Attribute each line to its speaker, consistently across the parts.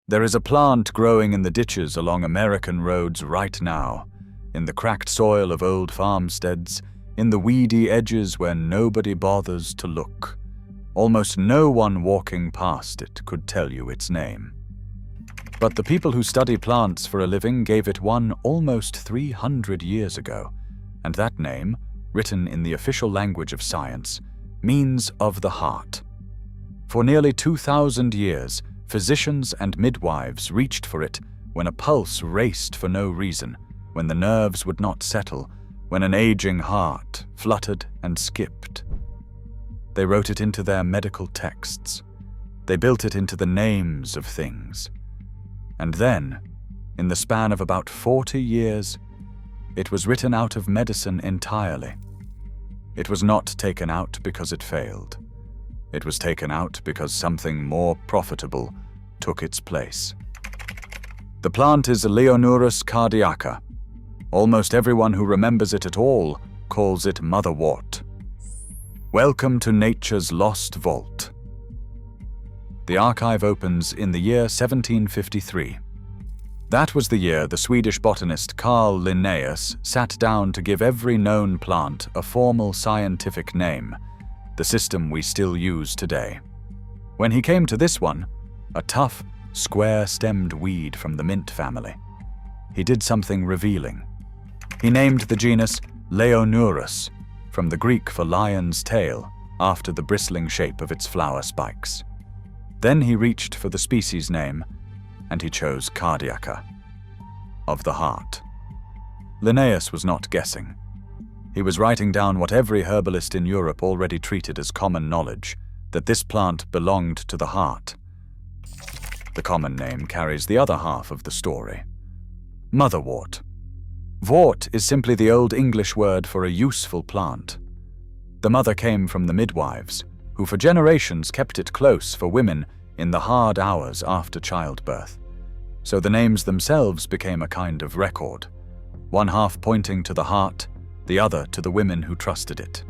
Speaker 1: There is a plant growing in the ditches along American roads right now, in the cracked soil of old farmsteads, in the weedy edges where nobody bothers to look. Almost no one walking past it could tell you its name. But the people who study plants for a living gave it one almost 300 years ago, and that name, written in the official language of science, means of the heart. For nearly 2,000 years, physicians and midwives reached for it when a pulse raced for no reason, when the nerves would not settle, when an aging heart fluttered and skipped. They wrote it into their medical texts. They built it into the names of things. And then, in the span of about 40 years, it was written out of medicine entirely. It was not taken out because it failed. It was taken out because something more profitable took its place. The plant is Leonurus cardiaca. Almost everyone who remembers it at all calls it motherwort. Welcome to nature's lost vault. The archive opens in the year 1753. That was the year the Swedish botanist Carl Linnaeus sat down to give every known plant a formal scientific name, the system we still use today. When he came to this one, a tough, square-stemmed weed from the mint family, he did something revealing. He named the genus Leonurus, from the Greek for lion's tail, after the bristling shape of its flower spikes. Then he reached for the species name, and he chose cardiaca, of the heart. Linnaeus was not guessing. He was writing down what every herbalist in Europe already treated as common knowledge, that this plant belonged to the heart. The common name carries the other half of the story. Motherwort. Wort is simply the Old English word for a useful plant. The mother came from the midwives, who for generations kept it close for women in the hard hours after childbirth. So the names themselves became a kind of record, one half pointing to the heart, the other to the women who trusted it.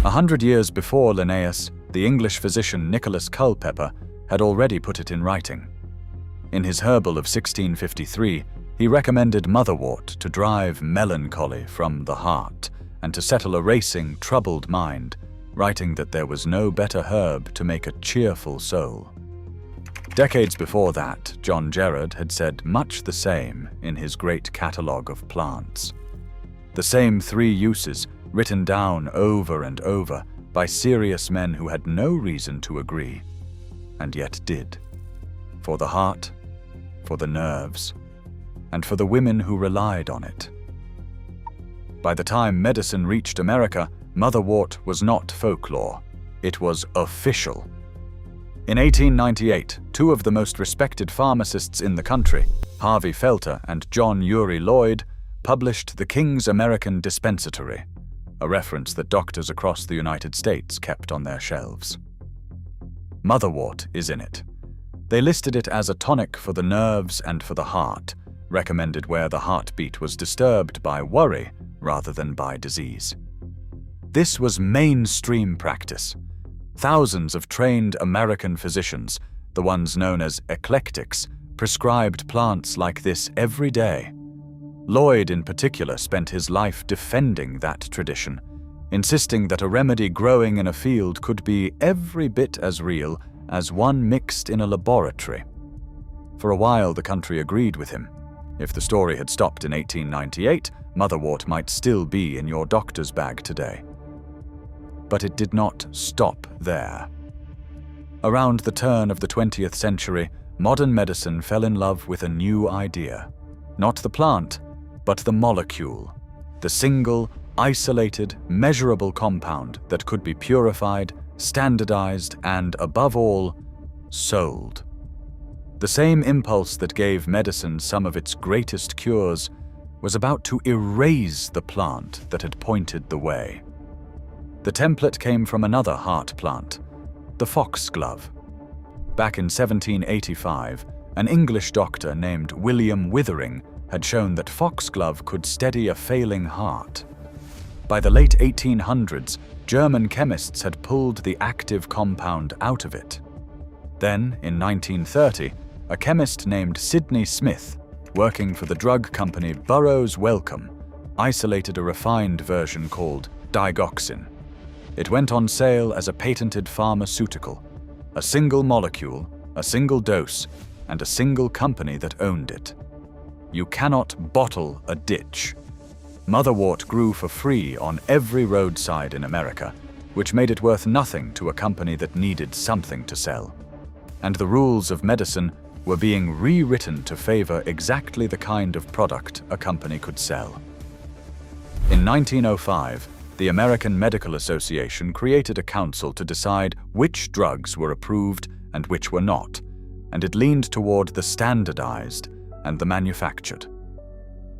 Speaker 1: 100 years before Linnaeus, the English physician Nicholas Culpeper had already put it in writing. In his herbal of 1653, he recommended motherwort to drive melancholy from the heart and to settle a racing, troubled mind, writing that there was no better herb to make a cheerful soul. Decades before that, John Gerard had said much the same in his great catalogue of plants. The same 3 uses, written down over and over by serious men who had no reason to agree, and yet did. For the heart, for the nerves, and for the women who relied on it. By the time medicine reached America, motherwort was not folklore, it was official. In 1898, 2 of the most respected pharmacists in the country, Harvey Felter and John Uri Lloyd, published the King's American Dispensatory, a reference that doctors across the United States kept on their shelves. Motherwort is in it. They listed it as a tonic for the nerves and for the heart, recommended where the heartbeat was disturbed by worry rather than by disease. This was mainstream practice. Thousands of trained American physicians, the ones known as eclectics, prescribed plants like this every day. Lloyd in particular spent his life defending that tradition, insisting that a remedy growing in a field could be every bit as real as one mixed in a laboratory. For a while the country agreed with him. If the story had stopped in 1898, motherwort might still be in your doctor's bag today. But it did not stop there. Around the turn of the 20th century, modern medicine fell in love with a new idea. Not the plant, but the molecule, the single, isolated, measurable compound that could be purified, standardized, and, above all, sold. The same impulse that gave medicine some of its greatest cures was about to erase the plant that had pointed the way. The template came from another heart plant, the foxglove. Back in 1785, an English doctor named William Withering had shown that foxglove could steady a failing heart. By the late 1800s, German chemists had pulled the active compound out of it. Then, in 1930, a chemist named Sidney Smith, working for the drug company Burroughs Wellcome, isolated a refined version called digoxin. It went on sale as a patented pharmaceutical, a single molecule, a single dose, and a single company that owned it. You cannot bottle a ditch. Motherwort grew for free on every roadside in America, which made it worth nothing to a company that needed something to sell. And the rules of medicine were being rewritten to favor exactly the kind of product a company could sell. In 1905, the American Medical Association created a council to decide which drugs were approved and which were not, and it leaned toward the standardized and the manufactured.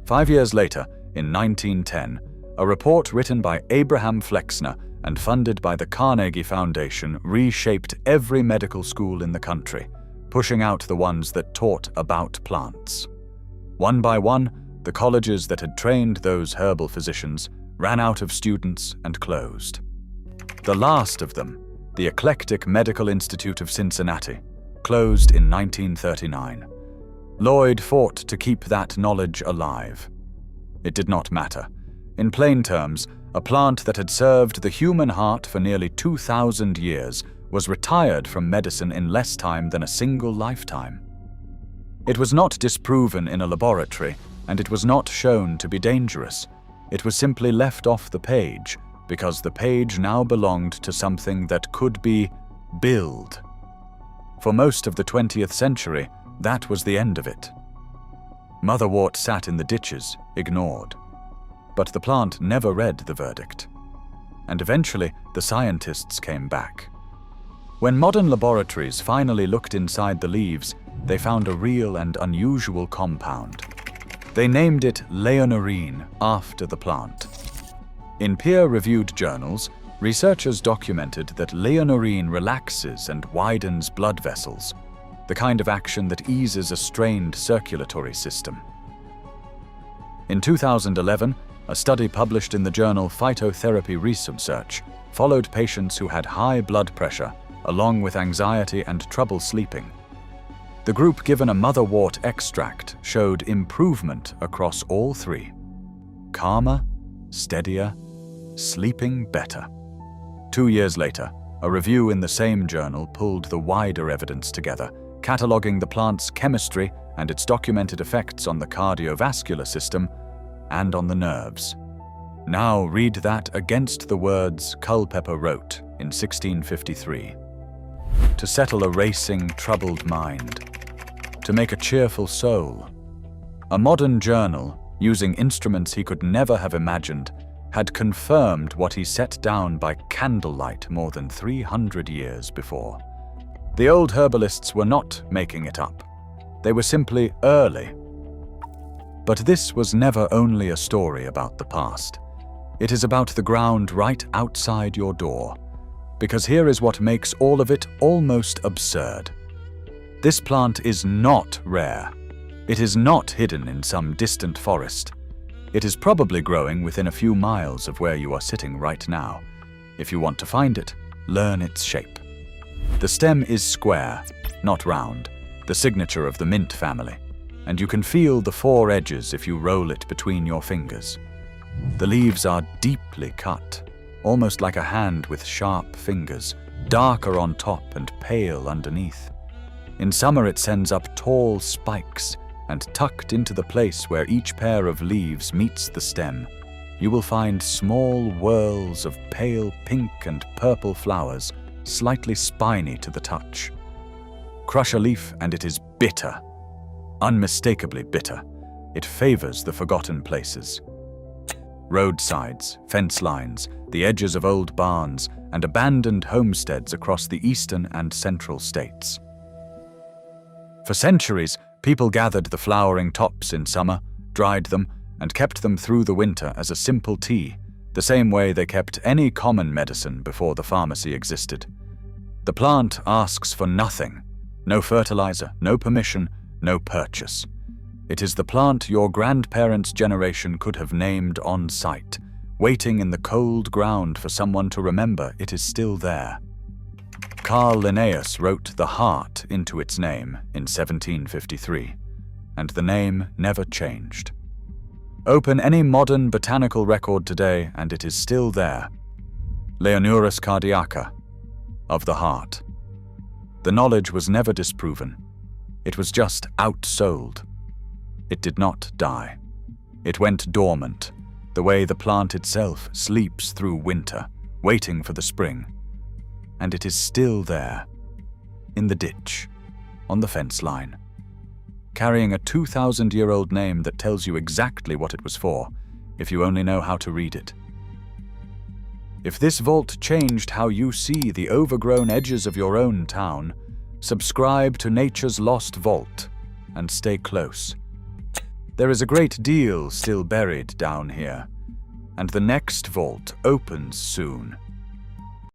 Speaker 1: 5 years later, in 1910, a report written by Abraham Flexner and funded by the Carnegie Foundation reshaped every medical school in the country, pushing out the ones that taught about plants. One by one, the colleges that had trained those herbal physicians ran out of students and closed. The last of them, the Eclectic Medical Institute of Cincinnati, closed in 1939. Lloyd fought to keep that knowledge alive. It did not matter. In plain terms, a plant that had served the human heart for nearly 2,000 years was retired from medicine in less time than a single lifetime. It was not disproven in a laboratory, and it was not shown to be dangerous. It was simply left off the page, because the page now belonged to something that could be billed. For most of the 20th century, that was the end of it. Motherwort sat in the ditches, ignored. But the plant never read the verdict. And eventually, the scientists came back. When modern laboratories finally looked inside the leaves, they found a real and unusual compound. They named it Leonurine after the plant. In peer-reviewed journals, researchers documented that Leonurine relaxes and widens blood vessels, the kind of action that eases a strained circulatory system. In 2011, a study published in the journal Phytotherapy Research followed patients who had high blood pressure, along with anxiety and trouble sleeping. The group given a motherwort extract showed improvement across all three: calmer, steadier, sleeping better. 2 years later, a review in the same journal pulled the wider evidence together, cataloging the plant's chemistry and its documented effects on the cardiovascular system and on the nerves. Now read that against the words Culpeper wrote in 1653. To settle a racing, troubled mind. To make a cheerful soul. A modern journal, using instruments he could never have imagined, had confirmed what he set down by candlelight more than 300 years before. The old herbalists were not making it up. They were simply early. But this was never only a story about the past. It is about the ground right outside your door. Because here is what makes all of it almost absurd. This plant is not rare. It is not hidden in some distant forest. It is probably growing within a few miles of where you are sitting right now. If you want to find it, learn its shape. The stem is square, not round, the signature of the mint family, and you can feel the 4 edges if you roll it between your fingers. The leaves are deeply cut, almost like a hand with sharp fingers, darker on top and pale underneath. In summer it sends up tall spikes, and tucked into the place where each pair of leaves meets the stem, you will find small whorls of pale pink and purple flowers, slightly spiny to the touch. Crush a leaf and it is bitter, unmistakably bitter. It favors the forgotten places. Roadsides, fence lines, the edges of old barns, and abandoned homesteads across the eastern and central states. For centuries, people gathered the flowering tops in summer, dried them, and kept them through the winter as a simple tea, the same way they kept any common medicine before the pharmacy existed. The plant asks for nothing: no fertilizer, no permission, no purchase. It is the plant your grandparents' generation could have named on sight, waiting in the cold ground for someone to remember it is still there. Carl Linnaeus wrote the heart into its name in 1753, and the name never changed. Open any modern botanical record today and it is still there. Leonurus cardiaca, of the heart. The knowledge was never disproven. It was just outsold. It did not die. It went dormant, the way the plant itself sleeps through winter, waiting for the spring. And it is still there, in the ditch, on the fence line, carrying a 2,000-year-old name that tells you exactly what it was for, if you only know how to read it. If this vault changed how you see the overgrown edges of your own town, subscribe to Nature's Lost Vault and stay close. There is a great deal still buried down here, and the next vault opens soon.